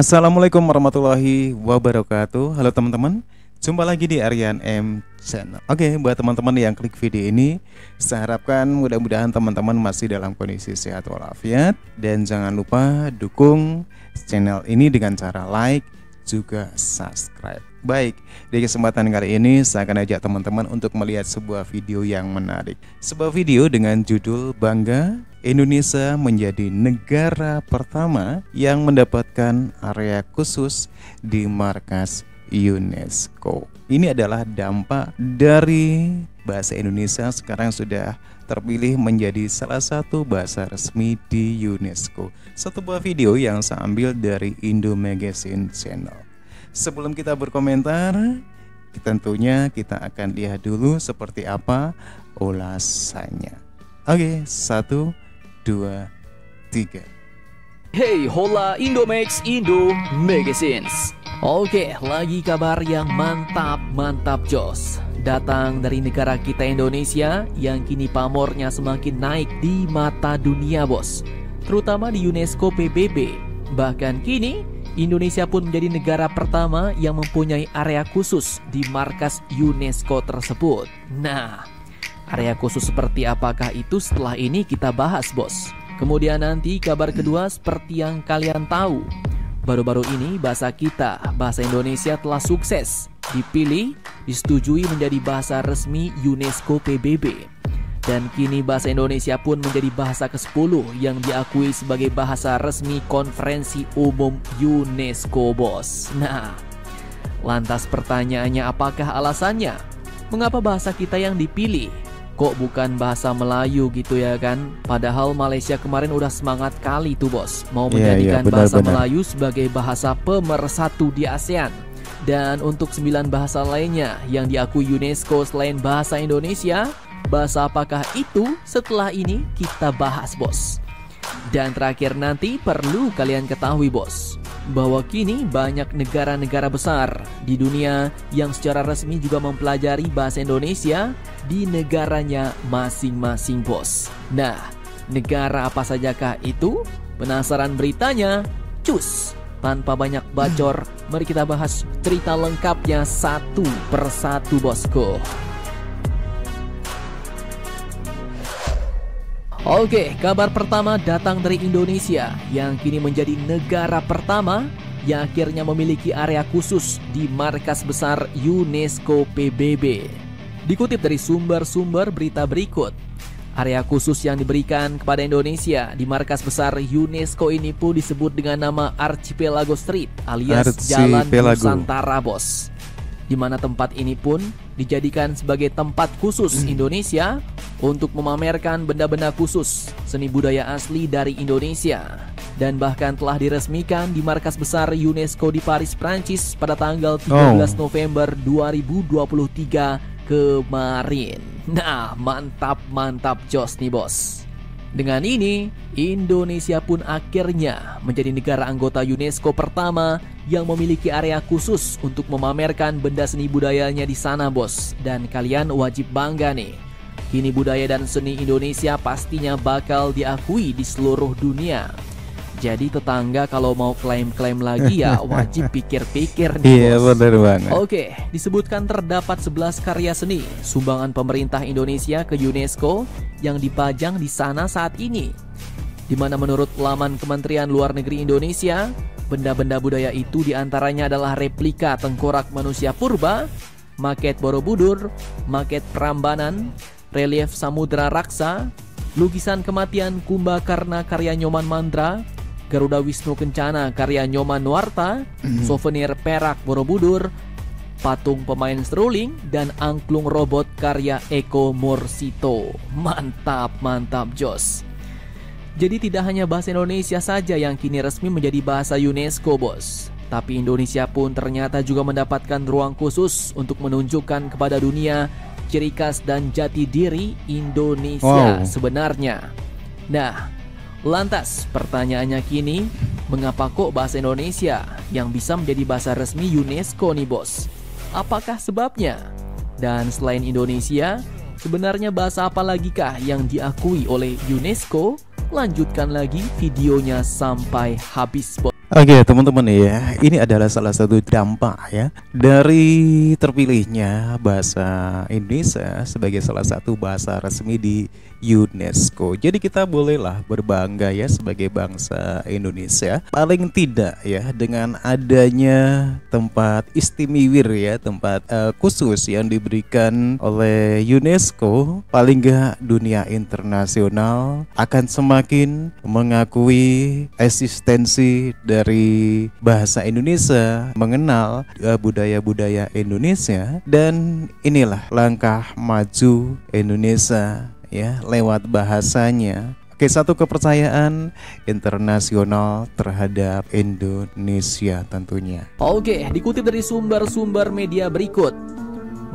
Assalamualaikum warahmatullahi wabarakatuh. Halo teman-teman, jumpa lagi di Aryan M Channel. Oke, buat teman-teman yang klik video ini, saya harapkan mudah-mudahan teman-teman masih dalam kondisi sehat walafiat. Dan jangan lupa dukung channel ini dengan cara like, juga subscribe. Baik, di kesempatan kali ini saya akan ajak teman-teman untuk melihat sebuah video yang menarik. Sebuah video dengan judul Bangga Indonesia menjadi negara pertama yang mendapatkan area khusus di markas UNESCO. Ini adalah dampak dari bahasa Indonesia sekarang sudah terpilih menjadi salah satu bahasa resmi di UNESCO. Satu buah video yang saya ambil dari Indo Magazine Channel. Sebelum kita berkomentar, tentunya kita akan lihat dulu seperti apa ulasannya. Oke, 1, 2, 3. Hey, hola Indomax Indo Magazines. Oke, lagi kabar yang mantap jos. Datang dari negara kita Indonesia yang kini pamornya semakin naik di mata dunia, bos. Terutama di UNESCO PBB. Bahkan kini Indonesia pun menjadi negara pertama yang mempunyai area khusus di markas UNESCO tersebut. Nah, area khusus seperti apakah itu setelah ini kita bahas, bos. Kemudian nanti kabar kedua seperti yang kalian tahu, baru-baru ini bahasa kita, bahasa Indonesia telah sukses dipilih, disetujui menjadi bahasa resmi UNESCO PBB. Dan kini bahasa Indonesia pun menjadi bahasa ke-10 yang diakui sebagai bahasa resmi Konferensi Umum UNESCO, bos. Nah, lantas pertanyaannya, apakah alasannya? Mengapa bahasa kita yang dipilih? Kok bukan bahasa Melayu gitu ya kan? Padahal Malaysia kemarin udah semangat kali tuh, bos, mau menjadikan bahasa Melayu sebagai bahasa pemersatu di ASEAN. Dan untuk 9 bahasa lainnya yang diakui UNESCO selain bahasa Indonesia, bahasa apakah itu? Setelah ini kita bahas, bos. Dan terakhir nanti perlu kalian ketahui, bos, bahwa kini banyak negara-negara besar di dunia yang secara resmi juga mempelajari bahasa Indonesia di negaranya masing-masing, bos. Nah, negara apa sajakah itu? Penasaran beritanya? Cus! Tanpa banyak bacor, mari kita bahas cerita lengkapnya satu persatu, bosku. Oke, kabar pertama datang dari Indonesia yang kini menjadi negara pertama yang akhirnya memiliki area khusus di markas besar UNESCO PBB. Dikutip dari sumber-sumber berita berikut, area khusus yang diberikan kepada Indonesia di markas besar UNESCO ini pun disebut dengan nama Archipelago Street alias Jalan Nusantara, bos. Di mana tempat ini pun dijadikan sebagai tempat khusus Indonesia untuk memamerkan benda-benda khusus seni budaya asli dari Indonesia. Dan bahkan telah diresmikan di markas besar UNESCO di Paris, Prancis pada tanggal 13 November 2023 kemarin. Nah, mantap jos nih, bos. Dengan ini, Indonesia pun akhirnya menjadi negara anggota UNESCO pertama yang memiliki area khusus untuk memamerkan benda seni budayanya di sana, bos. Dan kalian wajib bangga nih. Kini budaya dan seni Indonesia pastinya bakal diakui di seluruh dunia. Jadi tetangga kalau mau klaim-klaim lagi ya wajib pikir-pikir nih, bos. Iya, benar banget. Oke, disebutkan terdapat 11 karya seni sumbangan pemerintah Indonesia ke UNESCO yang dipajang di sana saat ini. Di mana menurut laman Kementerian Luar Negeri Indonesia, benda-benda budaya itu diantaranya adalah replika tengkorak manusia purba, maket Borobudur, maket Prambanan, relief Samudra Raksa, lukisan kematian Kumbakarna karya Nyoman Mandra, Garuda Wisnu Kencana karya Nyoman Nuarta, souvenir perak Borobudur, patung pemain seruling, dan angklung robot karya Eko Morsito. Mantap jos. Jadi tidak hanya bahasa Indonesia saja yang kini resmi menjadi bahasa UNESCO, bos. Tapi Indonesia pun ternyata juga mendapatkan ruang khusus untuk menunjukkan kepada dunia ciri khas dan jati diri Indonesia sebenarnya. Nah, lantas pertanyaannya kini, mengapa kok bahasa Indonesia yang bisa menjadi bahasa resmi UNESCO nih, bos? Apakah sebabnya? Dan selain Indonesia, sebenarnya bahasa apa lagi kah yang diakui oleh UNESCO? Lanjutkan lagi videonya sampai habis, bos. Oke, teman-teman ya, ini adalah salah satu dampak ya dari terpilihnya bahasa Indonesia sebagai salah satu bahasa resmi di UNESCO. Jadi kita bolehlah berbangga ya sebagai bangsa Indonesia. Paling tidak ya dengan adanya tempat istimewir ya, tempat khusus yang diberikan oleh UNESCO, paling nggak dunia internasional akan semakin mengakui eksistensi dari bahasa Indonesia, mengenal budaya-budaya Indonesia, dan inilah langkah maju Indonesia ya lewat bahasanya. Oke, satu kepercayaan internasional terhadap Indonesia tentunya. Oke, dikutip dari sumber-sumber media berikut.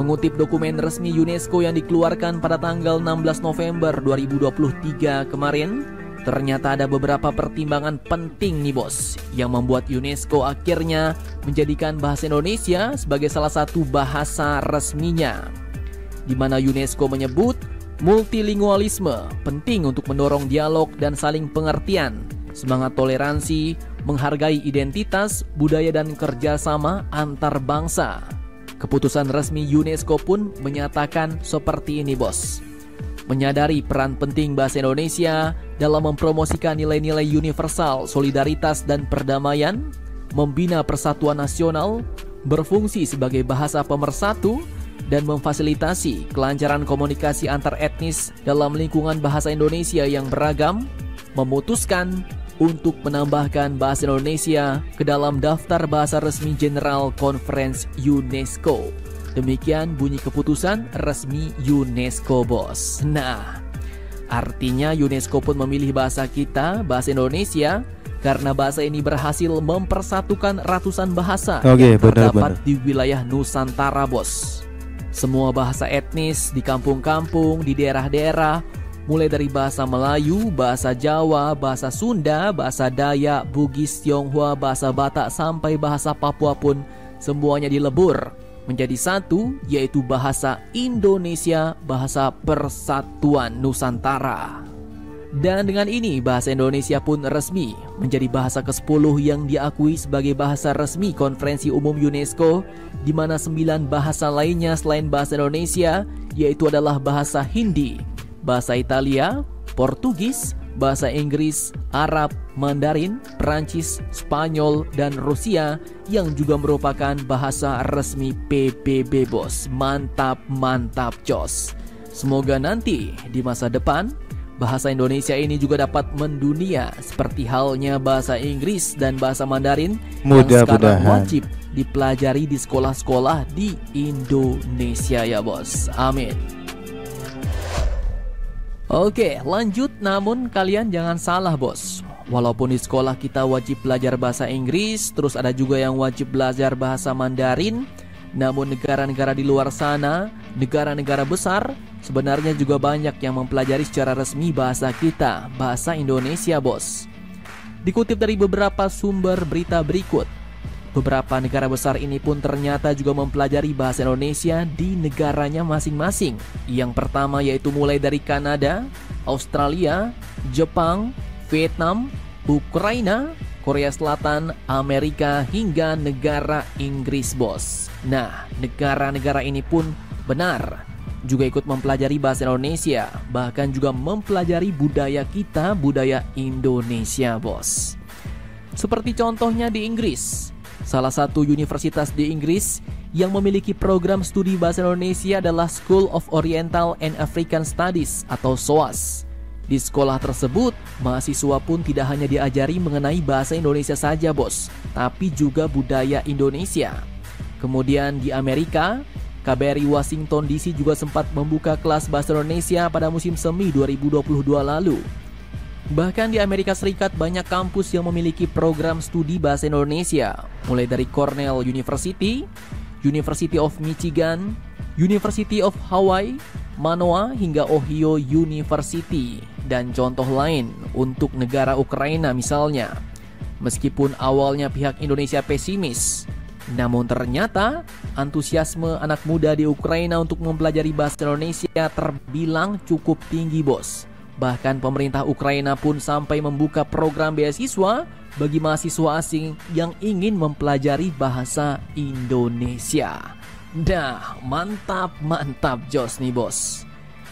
Mengutip dokumen resmi UNESCO yang dikeluarkan pada tanggal 16 November 2023 kemarin, ternyata ada beberapa pertimbangan penting nih bos yang membuat UNESCO akhirnya menjadikan bahasa Indonesia sebagai salah satu bahasa resminya, di mana UNESCO menyebut multilingualisme penting untuk mendorong dialog dan saling pengertian, semangat toleransi, menghargai identitas, budaya dan kerjasama antar bangsa. Keputusan resmi UNESCO pun menyatakan seperti ini bos. Menyadari peran penting bahasa Indonesia dalam mempromosikan nilai-nilai universal, solidaritas dan perdamaian, membina persatuan nasional, berfungsi sebagai bahasa pemersatu, dan memfasilitasi kelancaran komunikasi antar etnis dalam lingkungan bahasa Indonesia yang beragam, memutuskan untuk menambahkan bahasa Indonesia ke dalam daftar bahasa resmi General Conference UNESCO. Demikian bunyi keputusan resmi UNESCO bos. Nah, artinya UNESCO pun memilih bahasa kita, bahasa Indonesia, karena bahasa ini berhasil mempersatukan ratusan bahasa yang terdapat di wilayah Nusantara bos. Semua bahasa etnis di kampung-kampung, di daerah-daerah, mulai dari bahasa Melayu, bahasa Jawa, bahasa Sunda, bahasa Dayak, Bugis, Tionghoa, bahasa Batak, sampai bahasa Papua pun semuanya dilebur menjadi satu, yaitu bahasa Indonesia, bahasa persatuan Nusantara. Dan dengan ini bahasa Indonesia pun resmi menjadi bahasa ke-10 yang diakui sebagai bahasa resmi Konferensi Umum UNESCO, di mana 9 bahasa lainnya selain bahasa Indonesia yaitu adalah bahasa Hindi, bahasa Italia, Portugis, bahasa Inggris, Arab, Mandarin, Perancis, Spanyol, dan Rusia yang juga merupakan bahasa resmi PBB bos. Mantap, mantap jos. Semoga nanti di masa depan bahasa Indonesia ini juga dapat mendunia seperti halnya bahasa Inggris dan bahasa Mandarin yang sekarang wajib dipelajari di sekolah-sekolah di Indonesia ya bos. Amin. Oke, lanjut. Namun kalian jangan salah bos. Walaupun di sekolah kita wajib belajar bahasa Inggris, terus ada juga yang wajib belajar bahasa Mandarin, namun negara-negara di luar sana, negara-negara besar, sebenarnya juga banyak yang mempelajari secara resmi bahasa kita, bahasa Indonesia bos. Dikutip dari beberapa sumber berita berikut, beberapa negara besar ini pun ternyata juga mempelajari bahasa Indonesia di negaranya masing-masing. Yang pertama yaitu mulai dari Kanada, Australia, Jepang, Vietnam, Ukraina, Korea Selatan, Amerika, hingga negara Inggris bos. Nah, negara-negara ini pun benar juga ikut mempelajari bahasa Indonesia, bahkan juga mempelajari budaya kita, budaya Indonesia bos. Seperti contohnya di Inggris. Salah satu universitas di Inggris yang memiliki program studi bahasa Indonesia adalah School of Oriental and African Studies atau SOAS. Di sekolah tersebut, mahasiswa pun tidak hanya diajari mengenai bahasa Indonesia saja bos, tapi juga budaya Indonesia. Kemudian di Amerika, KBRI Washington DC juga sempat membuka kelas bahasa Indonesia pada musim semi 2022 lalu. Bahkan di Amerika Serikat banyak kampus yang memiliki program studi bahasa Indonesia, mulai dari Cornell University, University of Michigan, University of Hawaii, Manoa, hingga Ohio University, dan contoh lain untuk negara Ukraina misalnya. Meskipun awalnya pihak Indonesia pesimis, namun ternyata antusiasme anak muda di Ukraina untuk mempelajari bahasa Indonesia terbilang cukup tinggi bos. Bahkan pemerintah Ukraina pun sampai membuka program beasiswa bagi mahasiswa asing yang ingin mempelajari bahasa Indonesia. Nah, mantap jos nih bos.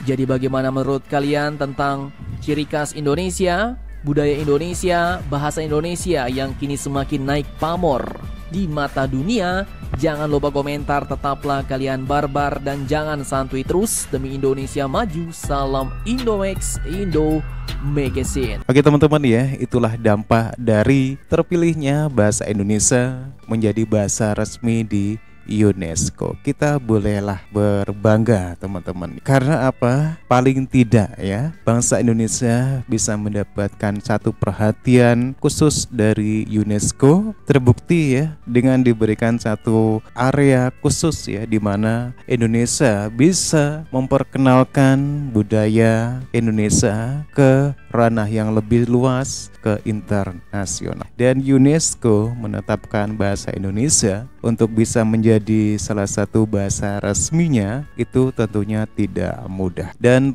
Jadi bagaimana menurut kalian tentang ciri khas Indonesia, budaya Indonesia, bahasa Indonesia yang kini semakin naik pamor di mata dunia? Jangan lupa komentar, tetaplah kalian barbar dan jangan santuy terus demi Indonesia maju. Salam Indomax Indo Magazine. Oke teman-teman ya, itulah dampak dari terpilihnya bahasa Indonesia menjadi bahasa resmi di UNESCO. Kita bolehlah berbangga teman-teman. Karena apa? Paling tidak ya, bangsa Indonesia bisa mendapatkan satu perhatian khusus dari UNESCO. Terbukti ya dengan diberikan satu area khusus ya, di mana Indonesia bisa memperkenalkan budaya Indonesia ke ranah yang lebih luas, ke internasional. Dan UNESCO menetapkan bahasa Indonesia untuk bisa menjadi salah satu bahasa resminya itu tentunya tidak mudah. Dan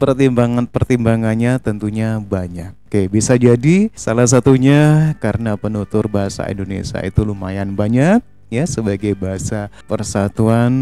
pertimbangannya tentunya banyak. Oke, bisa jadi salah satunya karena penutur bahasa Indonesia itu lumayan banyak ya, sebagai bahasa persatuan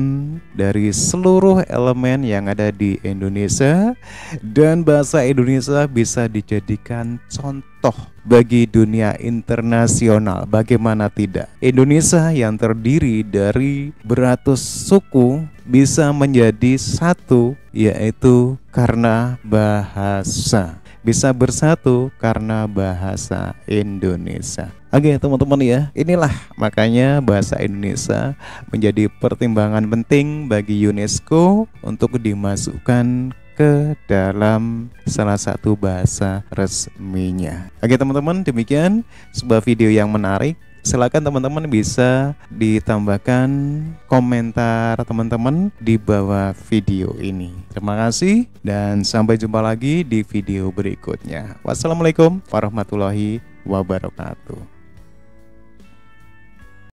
dari seluruh elemen yang ada di Indonesia, dan bahasa Indonesia bisa dijadikan contoh bagi dunia internasional. Bagaimana tidak? Indonesia yang terdiri dari beratus suku bisa menjadi satu, yaitu karena bahasa. Bisa bersatu karena bahasa Indonesia. Oke teman-teman ya, inilah makanya bahasa Indonesia menjadi pertimbangan penting bagi UNESCO untuk dimasukkan ke dalam salah satu bahasa resminya. Oke teman-teman, demikian sebuah video yang menarik. Silakan teman-teman bisa ditambahkan komentar teman-teman di bawah video ini. Terima kasih dan sampai jumpa lagi di video berikutnya. Wassalamualaikum warahmatullahi wabarakatuh.